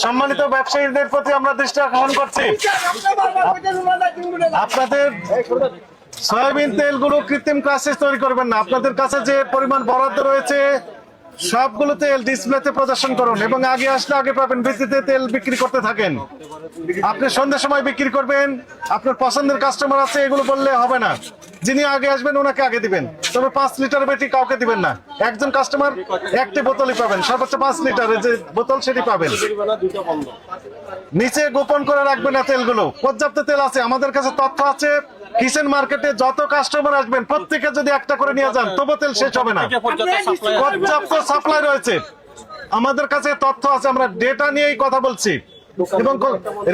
সম্মানিত ব্যবসায়ীদের প্রতি আমরা দৃষ্টি আকর্ষণ করছি, আপনাদের সয়াবিন তেলগুলো কৃত্রিম ক্রাইসিস তৈরি করবেন না। আপনাদের কাছে যে পরিমাণ বরাদ্দ রয়েছে সবগুলো তেল ডিসপ্লেতে প্রদর্শন করুন এবং আগে আসলে আগে পাবেন, ভিত্তিতে তেল বিক্রি করতে থাকেন। আপনি সন্ধ্যার সময় বিক্রি করবেন, আপনার পছন্দের কাস্টমার আছে এগুলো বললে হবে না। যিনি আগে আসবেন ওনাকে আগে দিবেন, তবে 5 লিটার বেশি কাউকে দিবেন না। একজন কাস্টমার একটি বোতলই পাবেন, সর্বোচ্চ 5 লিটারের যে বোতল সেটি পাবেন। নিচে গোপন করে রাখবেন না তেলগুলো। পর্যাপ্ত তেল আছে, আমাদের কাছে তথ্য আছে। কিচেন মার্কেটে যত কাস্টমার আসবেন প্রত্যেকে যদি একটা করে নিয়ে যান তবু তেল শেষ হবে না। পর্যাপ্ত সাপ্লাই রয়েছে, আমাদের কাছে তথ্য আছে, আমরা ডেটা নিয়েই কথা বলছি। এবং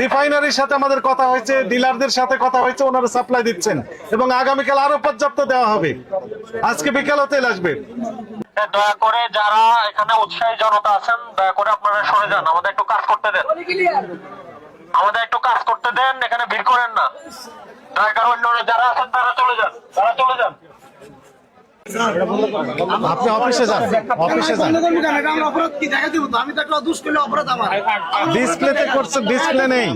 রিফাইনারির সাথে আমাদের কথা হয়েছে, ডিলারদের সাথে কথা হয়েছে, ওনারা সাপ্লাই দিচ্ছেন এবং আগামীকাল আরো পর্যাপ্ত দেওয়া হবে। আজকে বিকেলেও তেল আসবে। দয়া করে যারা এখানে উৎসাহী জনতা আছেন দয়া করে আপনারা সরে যান, আমাদের একটু কাজ করতে দেন, আমাদের একটু কাজ করতে দেন, এখানে ভিড় করেন না। দয়া করে অন্যরা যারা আছেন তারা চলে যান, তারা চলে যান। আপনি অফিসে যান, অফিসে যান। ডিসপ্লেতে করছেন, ডিসপ্লে নেই,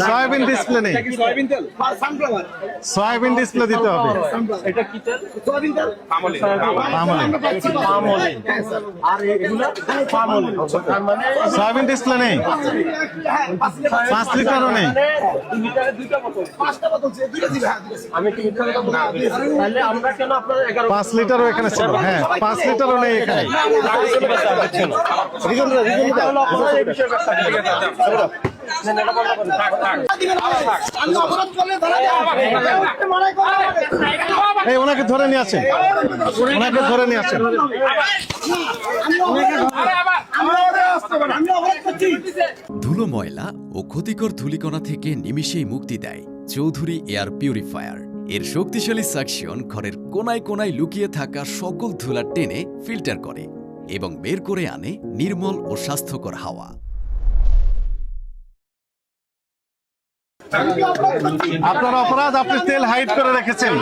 সয়াবিন ডিসপ্লে নেই, সয়াবিন ডিসপ্লে দিতে হবে। সয়াবিন ডিসপ্লে নেই, 5 লিটারও নেই। আমরা কেন আপনার 5 লিটারও এখানে ছিল, হ্যাঁ 5 লিটারও নেই এখানে। এই ওনাকে ধরে নিয়ে আসেন, ওনাকে ধরে নিয়ে আসেন। ধুলো, ময়লা ও ক্ষতিকর ধূলিকণা থেকে নিমিষেই মুক্তি দেয় চৌধুরী এয়ার পিউরিফায়ার। এর শক্তিশালী সাকশন ঘরের কোনায় কোনায় লুকিয়ে থাকা সকল ধুলা টেনে ফিল্টার করে এবং বের করে আনে নির্মল ও স্বাস্থ্যকর হাওয়া। আপনার অপরাধ, আপনি তেল হাইড করে রেখেছেন,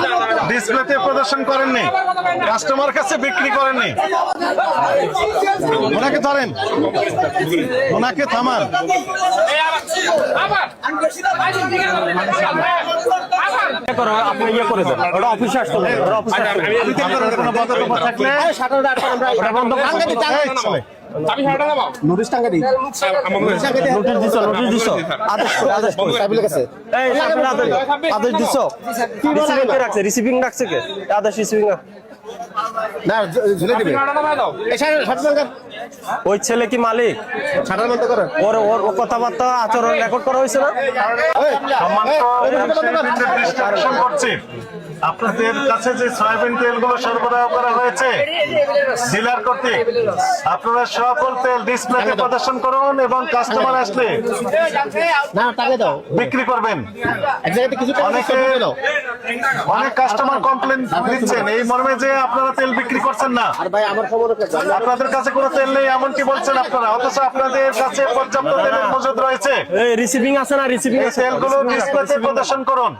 ডিসপ্লেতে প্রদর্শন করেননি, কাস্টমার কাছে বিক্রি করেননি। ওনাকে ধরেন, ওনাকে থামান। আপনি ইয়ে করে দেন, ওটা অফিসে আসতে হবে। নোটিশ টাঙ্গা দিই, নোটিশ দিছো, আদেশ দিছো, রাখছে রিসিভিং রাখছে কে আদেশ রিসিভিং না ঝুলে দিবে। ওই ছেলে কি মালিক? শাটার বন্ধ করো। ওর ওর কথাবার্তা আচরণ রেকর্ড করা হয়েছে না? আপনাদের কাছে যে সয়াবিন তেলগুলো সরবরাহ করা হয়েছে ডিলার কর্তৃক, আপনারা সকল তেল ডিসপ্লেতে প্রদর্শন করুন এবং কাস্টমার আসলে না টাকা দাও, বিক্রি করবেন। এক জায়গাতে কিছু টাকা দাও। অনেক কাস্টমার কমপ্লেন দিচ্ছেন এই মর্মে যে আপনারা তেল বিক্রি করছেন না, আর ভাই আমার খবর আপনাদের কাছে কোনো তেল নেই এমনটি বলছেন আপনারা, অথচ আপনাদের কাছে পর্যাপ্ত তেলের মজুদ রয়েছে। এই রিসিভিং আছে না? রিসিভিং এই তেলগুলো ডিসপ্লেতে প্রদর্শন করুন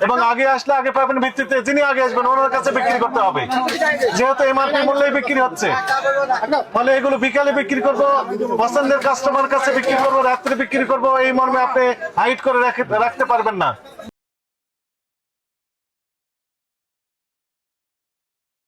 এবং আগে আসলে আগে পাবেন, ভিত্তিতে যিনি আগে আসবেন ওনার কাছে বিক্রি করতে হবে। যেহেতু এমআরপি মূল্যে বিক্রি হচ্ছে, ফলে এগুলো বিকালে বিক্রি করব, পছন্দের কাস্টমার কাছে বিক্রি করব, রাত্রে বিক্রি করব, এই মর্মে আপনি হাইড করে রাখতে পারবেন না।